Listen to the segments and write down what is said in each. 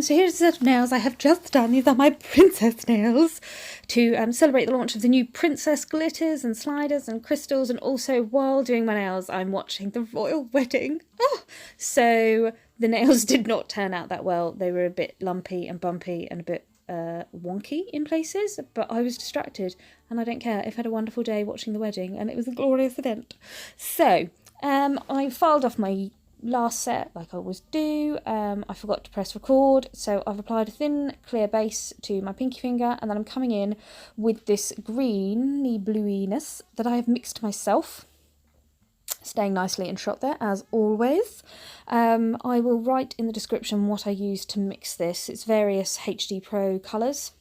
So here's a set of nails I have just done. These are my princess nails to celebrate the launch of the new princess glitters and sliders and crystals, and also while doing my nails I'm watching the royal wedding. Oh! So the nails did not turn out that well. They were a bit lumpy and bumpy and a bit wonky in places, but I was distracted and I don't care. I've had a wonderful day watching the wedding and it was a glorious event. So I filed off my last set like I always do. I forgot to press record, so I've applied a thin clear base to my pinky finger, and then I'm coming in with this greeny bluiness that I have mixed myself, staying nicely in shot there as always. I will write in the description what I used to mix this. It's various HD Pro colours.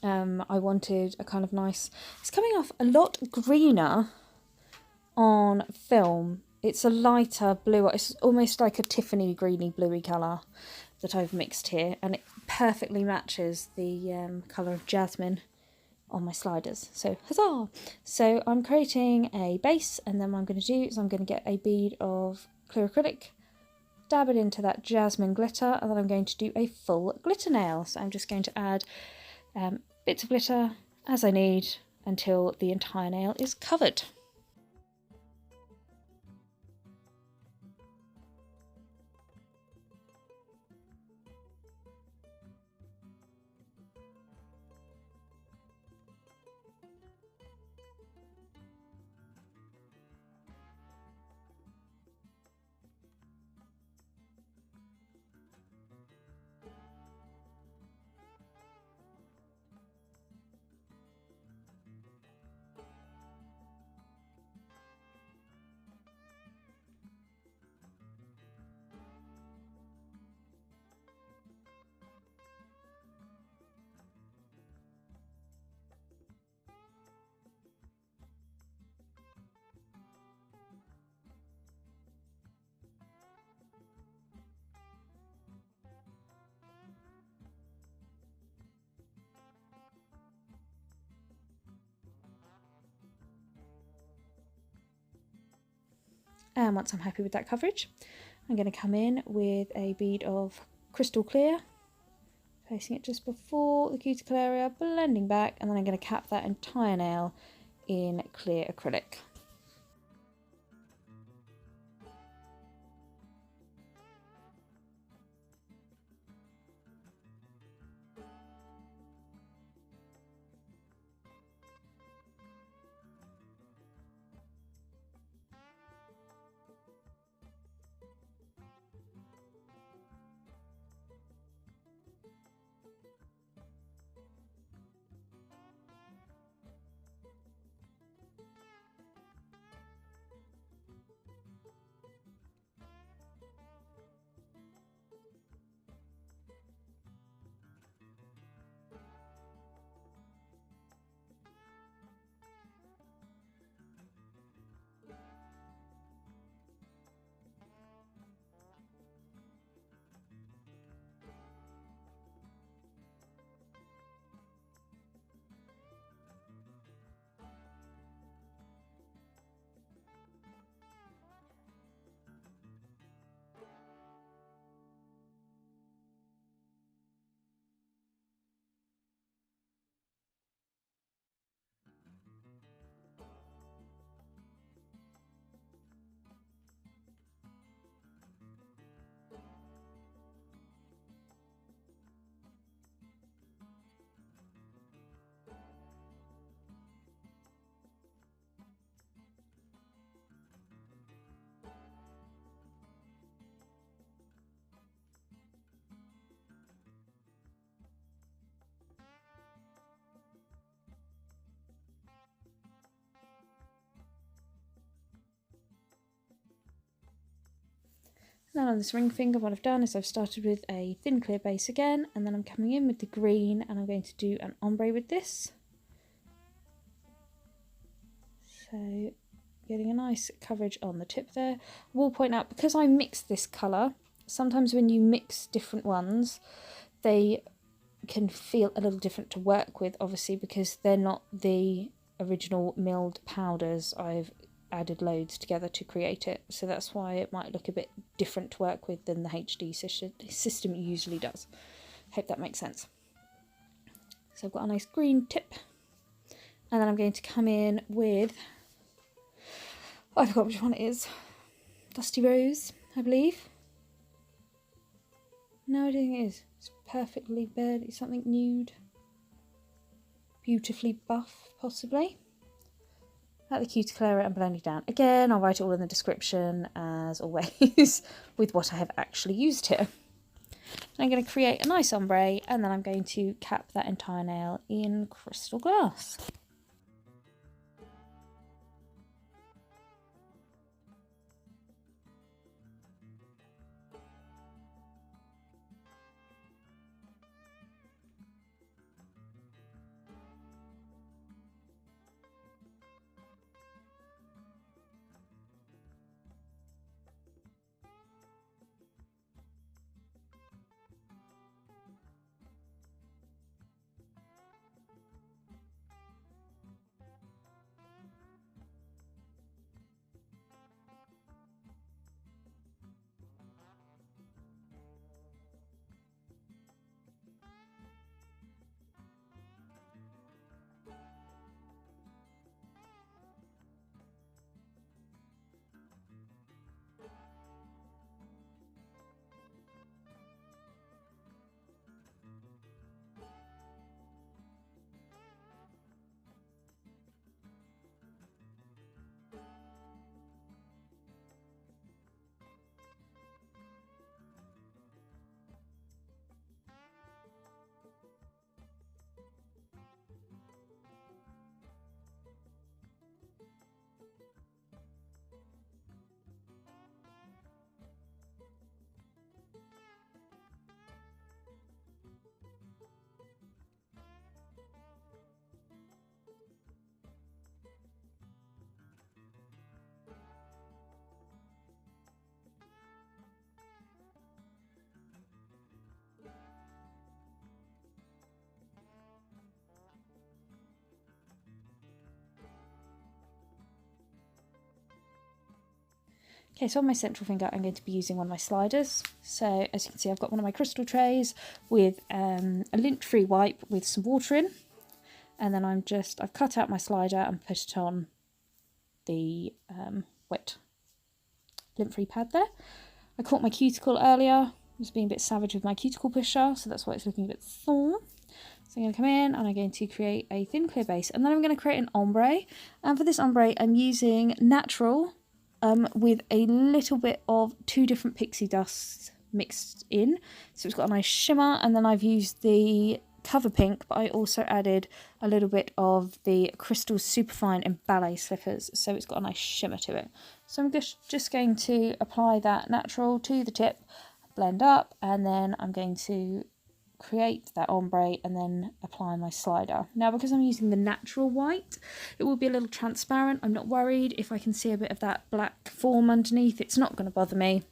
I wanted a kind of nice, it's coming off a lot greener on film. It's a lighter blue, it's almost like a Tiffany greeny bluey colour that I've mixed here, and it perfectly matches the colour of jasmine on my sliders, so huzzah! So I'm creating a base, and then what I'm going to do is I'm going to get a bead of clear acrylic, dab it into that jasmine glitter, and then I'm going to do a full glitter nail. So I'm just going to add bits of glitter as I need until the entire nail is covered. And once I'm happy with that coverage, I'm going to come in with a bead of crystal clear, placing it just before the cuticle area, blending back, and then I'm going to cap that entire nail in clear acrylic. Now on this ring finger, what I've done is I've started with a thin clear base again, and then I'm coming in with the green, and I'm going to do an ombre with this. So getting a nice coverage on the tip there. I will point out, because I mixed this colour, sometimes when you mix different ones, they can feel a little different to work with, obviously, because they're not the original milled powders. I've added loads together to create it, so that's why it might look a bit different to work with than the HD system usually does. Hope that makes sense. So I've got a nice green tip, and then I'm going to come in with, I forgot which one it is, Dusty Rose, I believe. No, I don't think it is. It's perfectly burly, something nude, beautifully buff, possibly. At the cuticle area and blend it down. Again, I'll write it all in the description, as always, with what I have actually used here. And I'm going to create a nice ombre, and then I'm going to cap that entire nail in crystal glass. Okay, so on my central finger I'm going to be using one of my sliders. So as you can see, I've got one of my crystal trays with a lint-free wipe with some water in. And then I've cut out my slider and put it on the wet lint-free pad there. I caught my cuticle earlier. I was being a bit savage with my cuticle pusher, so that's why it's looking a bit sore. So I'm going to come in and I'm going to create a thin clear base, and then I'm going to create an ombre. And for this ombre I'm using natural with a little bit of two different pixie dusts mixed in. So it's got a nice shimmer, and then I've used the cover pink, but I also added a little bit of the crystal superfine and ballet slippers, so it's got a nice shimmer to it. So I'm just going to apply that natural to the tip, blend up, and then I'm going to create that ombre and then apply my slider. Now, because I'm using the natural white, it will be a little transparent. I'm not worried if I can see a bit of that black form underneath. It's not going to bother me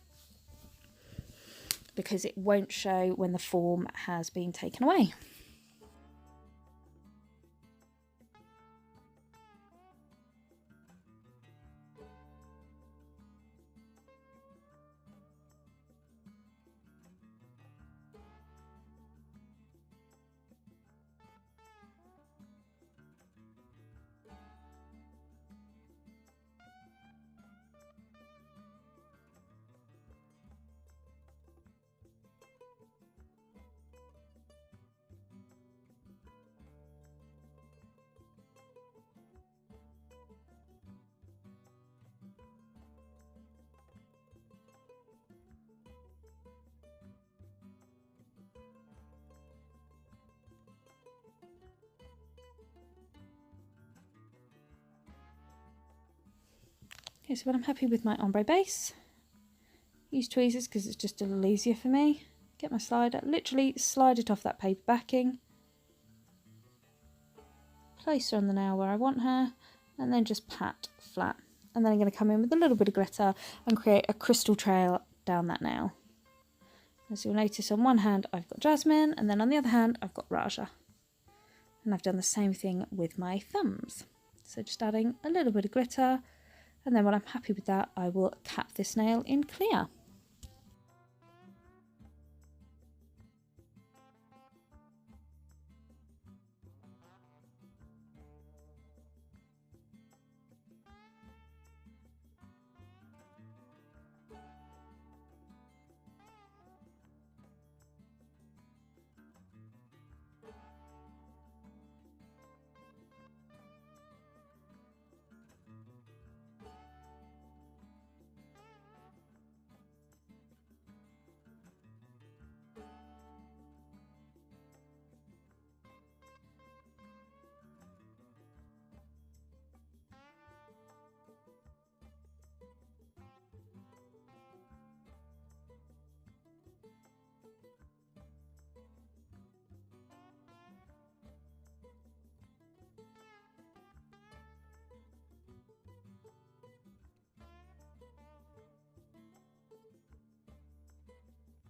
because it won't show when the form has been taken away. Okay, so when I'm happy with my ombre base, use tweezers because it's just a little easier for me. Get my slider, literally slide it off that paper backing, place her on the nail where I want her, and then just pat flat. And then I'm going to come in with a little bit of glitter and create a crystal trail down that nail. As you'll notice, on one hand I've got jasmine, and then on the other hand I've got Raja. And I've done the same thing with my thumbs. So just adding a little bit of glitter And then when I'm happy with that, I will cap this nail in clear.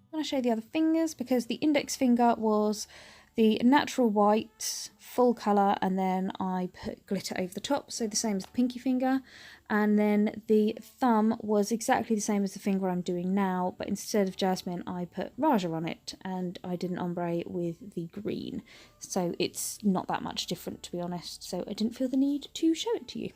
I'm going to show the other fingers because the index finger was the natural white full colour, and then I put glitter over the top, so the same as the pinky finger. And then the thumb was exactly the same as the finger I'm doing now, but instead of jasmine I put Raja on it, and I did an ombre with the green, so it's not that much different, to be honest, so I didn't feel the need to show it to you.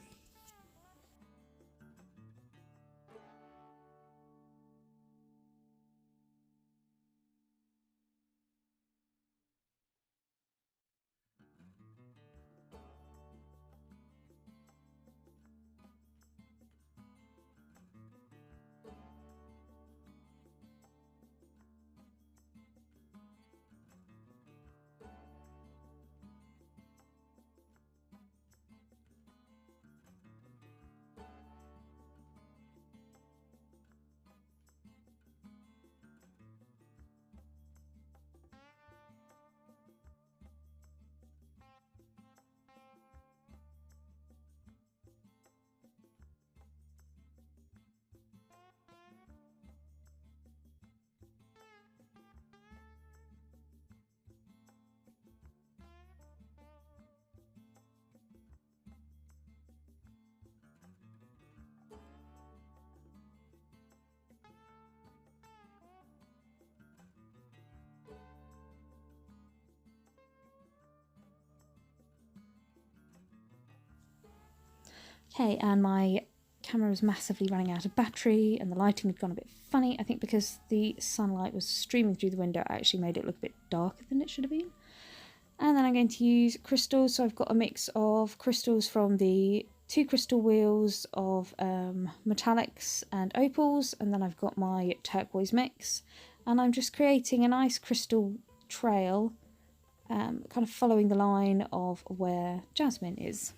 Okay, and my camera was massively running out of battery and the lighting had gone a bit funny. I think because the sunlight was streaming through the window, it actually made it look a bit darker than it should have been. And then I'm going to use crystals, so I've got a mix of crystals from the 2 crystal wheels of metallics and opals, and then I've got my turquoise mix, and I'm just creating a nice crystal trail, kind of following the line of where jasmine is.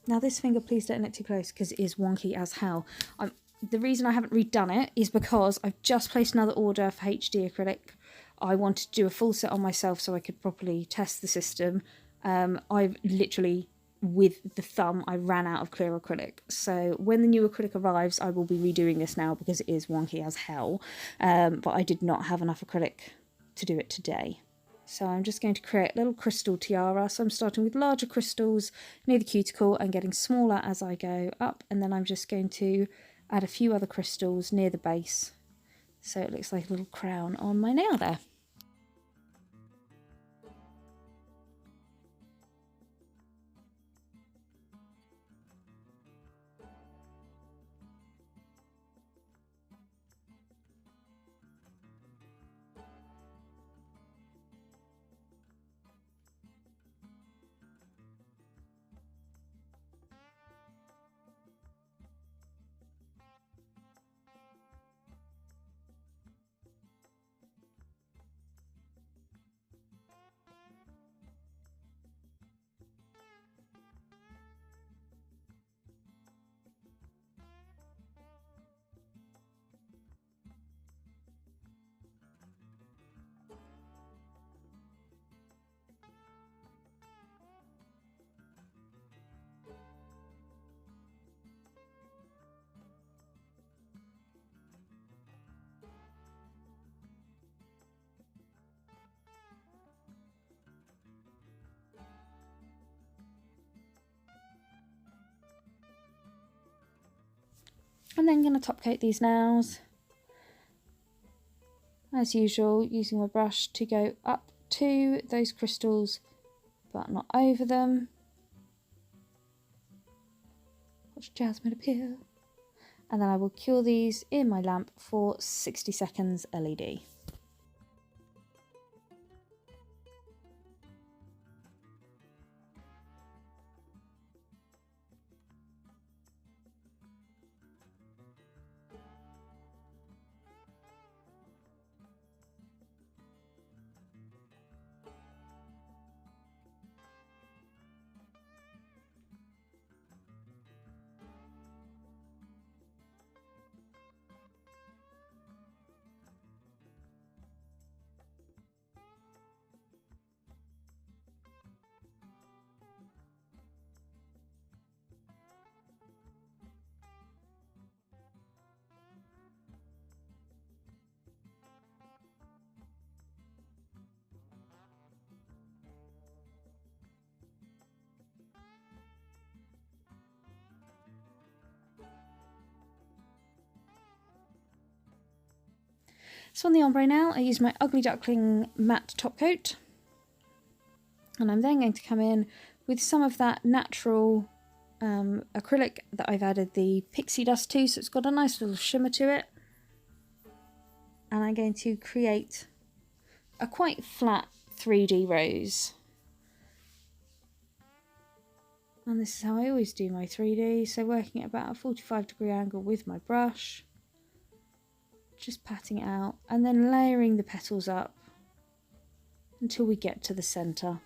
Now this finger, please don't look too close because it is wonky as hell. The reason I haven't redone it is because I've just placed another order for HD acrylic. I wanted to do a full set on myself so I could properly test the system. I've literally, with the thumb, I ran out of clear acrylic. So when the new acrylic arrives, I will be redoing this now because it is wonky as hell. But I did not have enough acrylic to do it today. So I'm just going to create a little crystal tiara. So I'm starting with larger crystals near the cuticle and getting smaller as I go up. And then I'm just going to add a few other crystals near the base. So it looks like a little crown on my nail there. And then I'm going to top coat these nails, as usual, using my brush to go up to those crystals, but not over them. Watch jasmine appear. And then I will cure these in my lamp for 60 seconds LED. So on the ombre now, I use my Ugly Duckling matte top coat, and I'm then going to come in with some of that natural acrylic that I've added the pixie dust to, so it's got a nice little shimmer to it. And I'm going to create a quite flat 3D rose. And this is how I always do my 3D, so working at about a 45-degree angle with my brush. Just patting it out and then layering the petals up until we get to the centre.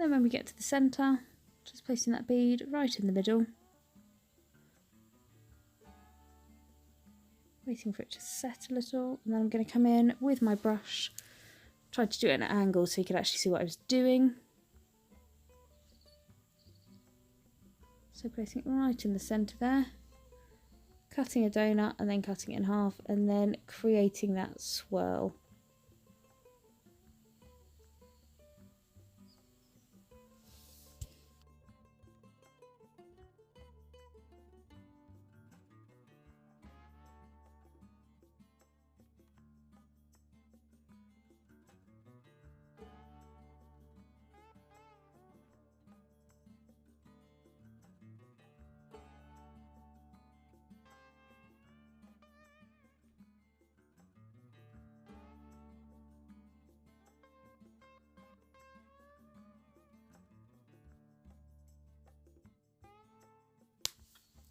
Then when we get to the centre, just placing that bead right in the middle. Waiting for it to set a little, and then I'm going to come in with my brush. Try to do it at an angle so you could actually see what I was doing. So placing it right in the centre there. Cutting a donut and then cutting it in half and then creating that swirl.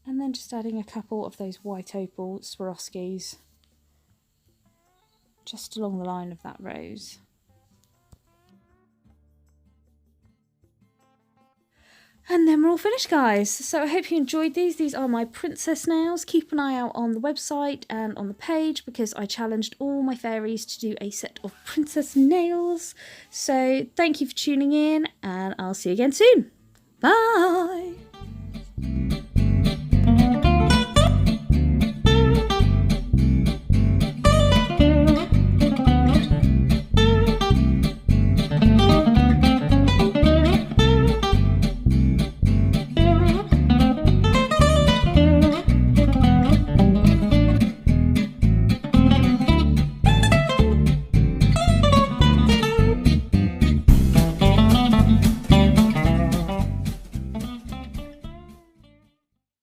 And then just adding a couple of those white opal Swarovskis just along the line of that rose. And then we're all finished, guys. So I hope you enjoyed these. These are my princess nails. Keep an eye out on the website and on the page because I challenged all my fairies to do a set of princess nails. So thank you for tuning in and I'll see you again soon. Bye!